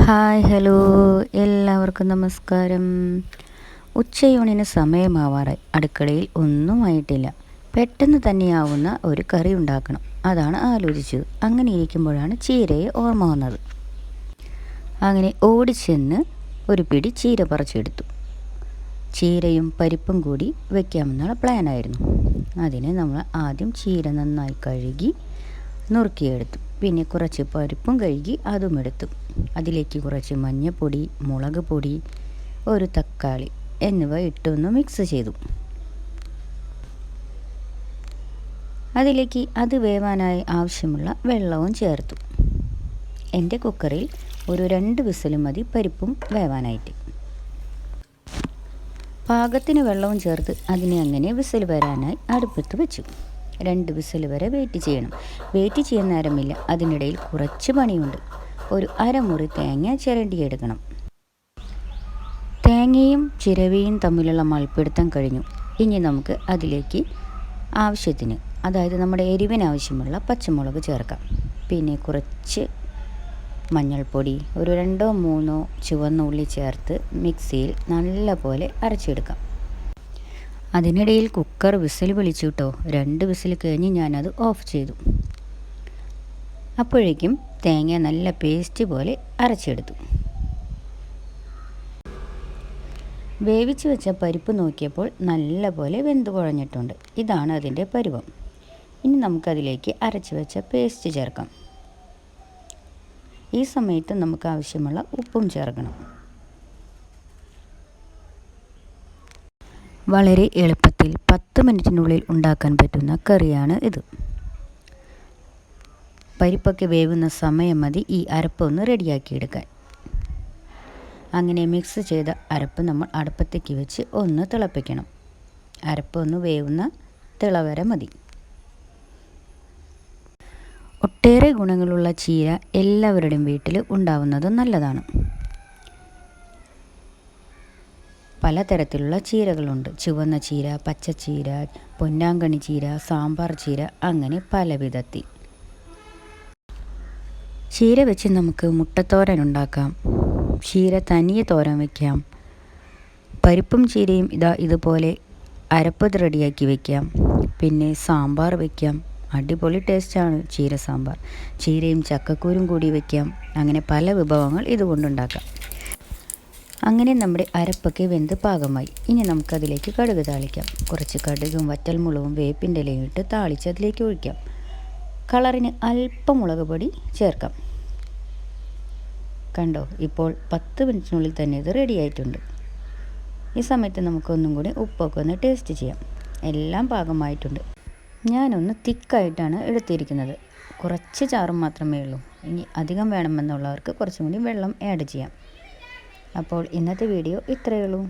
Hi hello എല്ലാവർക്കും നമസ്കാരം. ഉച്ചയൂണിന് സമയമാവാറായി. അടുക്കളയിൽ ഒന്നും ആയിട്ടില്ല. പെട്ടെന്ന് തന്നെയാവുന്ന ഒരു കറി ഉണ്ടാക്കണം, അതാണ് ആലോചിച്ചത്. അങ്ങനെ ഇരിക്കുമ്പോഴാണ് ചീരയെ ഓർമ്മ വന്നത്. അങ്ങനെ ഓടിച്ചെന്ന് ഒരു പിടി ചീര പറിച്ചെടുത്തു. ചീരയും പരിപ്പും കൂടി വയ്ക്കാമെന്നുള്ള പ്ലാനായിരുന്നു. അതിന് നമ്മൾ ആദ്യം ചീര നന്നായി കഴുകി നുറുക്കിയെടുത്തു. പിന്നെ കുറച്ച് പരിപ്പും കഴുകി അതും എടുത്തു. അതിലേക്ക് കുറച്ച് മഞ്ഞൾപ്പൊടി, മുളക് പൊടി, ഒരു തക്കാളി എന്നിവ ഇട്ടൊന്ന് മിക്സ് ചെയ്തു. അതിലേക്ക് അത് വേവാനായി ആവശ്യമുള്ള വെള്ളവും ചേർത്തു. എൻ്റെ കുക്കറിൽ ഒരു 2 വിസിൽ മതി പരിപ്പും വേവാനായിട്ട്. പാകത്തിന് വെള്ളവും ചേർത്ത് അതിനെ അങ്ങനെ വിസിൽ വരാനായി അടുപ്പത്ത് വെച്ചു. 2 വിസിൽ വരെ വെയിറ്റ് ചെയ്യണം. വെയിറ്റ് ചെയ്യാൻ നേരമില്ല, അതിനിടയിൽ കുറച്ച് പണിയുണ്ട്. ഒരു അരമുറി തേങ്ങ ചിരണ്ടിയെടുക്കണം. തേങ്ങയും ചിരവിയും തമ്മിലുള്ള മൽപ്പിടുത്തം കഴിഞ്ഞു. ഇനി നമുക്ക് അതിലേക്ക് ആവശ്യത്തിന്, അതായത് നമ്മുടെ എരിവിനാവശ്യമുള്ള പച്ചമുളക് ചേർക്കാം. പിന്നെ കുറച്ച് മഞ്ഞൾപ്പൊടി, ഒരു 2-3 ചുവന്ന ഉള്ളി ചേർത്ത് മിക്സിയിൽ നല്ലപോലെ അരച്ചെടുക്കാം. അതിനിടയിൽ കുക്കർ വിസിൽ വിളിച്ചു കേട്ടോ. 2 വിസിൽ കഴിഞ്ഞ് ഞാനത് ഓഫ് ചെയ്തു. അപ്പോഴേക്കും തേങ്ങ നല്ല പേസ്റ്റ് പോലെ അരച്ചെടുത്തു. വേവിച്ച് വെച്ച പരിപ്പ് നോക്കിയപ്പോൾ നല്ല പോലെ വെന്ത് കുഴഞ്ഞിട്ടുണ്ട്. ഇതാണ് അതിൻ്റെ പരുവം. ഇനി നമുക്കതിലേക്ക് അരച്ച് വെച്ച പേസ്റ്റ് ചേർക്കാം. ഈ സമയത്ത് നമുക്ക് ആവശ്യമുള്ള ഉപ്പും ചേർക്കണം. വളരെ എളുപ്പത്തിൽ 10 മിനിറ്റിനുള്ളിൽ ഉണ്ടാക്കാൻ പറ്റുന്ന കറിയാണ് ഇത്. പരിപ്പൊക്കെ വേവുന്ന സമയം മതി ഈ അരപ്പ് ഒന്ന് റെഡിയാക്കിയെടുക്കാൻ. അങ്ങനെ മിക്സ് ചെയ്ത അരപ്പ് നമ്മൾ അടുപ്പത്തേക്ക് വെച്ച് ഒന്ന് തിളപ്പിക്കണം. അരപ്പ് ഒന്ന് വേവുന്ന തിളവരെ മതി. ഒട്ടേറെ ഗുണങ്ങളുള്ള ചീര എല്ലാവരുടെയും വീട്ടിൽ ഉണ്ടാവുന്നത് നല്ലതാണ്. പലതരത്തിലുള്ള ചീരകളുണ്ട്. ചുവന്ന ചീര, പച്ചച്ചീര, പൊന്നാങ്കണ്ണി ചീര, സാമ്പാർ ചീര, അങ്ങനെ പല വിധത്തിൽ. ചീര വെച്ച് നമുക്ക് മുട്ടത്തോരൻ ഉണ്ടാക്കാം. ചീര തനിയെ തോരൻ വയ്ക്കാം. പരിപ്പും ചീരയും ഇതുപോലെ അരപ്പ് റെഡിയാക്കി വയ്ക്കാം. പിന്നെ സാമ്പാർ വയ്ക്കാം. അടിപൊളി ടേസ്റ്റാണ് ചീര സാമ്പാർ. ചീരയും ചക്കക്കൂരും കൂടി വയ്ക്കാം. അങ്ങനെ പല വിഭവങ്ങൾ ഇതുകൊണ്ടുണ്ടാക്കാം. അങ്ങനെ നമ്മുടെ അരപ്പൊക്കെ വെന്ത് പാകമായി. ഇനി നമുക്കതിലേക്ക് കടുക് താളിക്കാം. കുറച്ച് കടുകും വറ്റൽമുളകും വേപ്പിൻ്റെ ഇലയും ഇട്ട് താളിച്ച് അതിലേക്ക് ഒഴിക്കാം. കളറിന് അല്പം മുളക് പൊടി ചേർക്കാം. കണ്ടോ, ഇപ്പോൾ 10 മിനിറ്റിനുള്ളിൽ തന്നെ ഇത് റെഡി ആയിട്ടുണ്ട്. ഈ സമയത്ത് നമുക്കൊന്നും കൂടി ഉപ്പൊക്കെ ഒന്ന് ടേസ്റ്റ് ചെയ്യാം. എല്ലാം പാകമായിട്ടുണ്ട്. ഞാനൊന്ന് തിക്കായിട്ടാണ് എടുത്തിരിക്കുന്നത്. കുറച്ച് ചാറും മാത്രമേ ഉള്ളൂ. ഇനി അധികം വേണമെന്നുള്ളവർക്ക് കുറച്ചും കൂടി വെള്ളം ആഡ് ചെയ്യാം. അപ്പോൾ ഇന്നത്തെ വീഡിയോ ഇത്രയേ ഉള്ളൂ.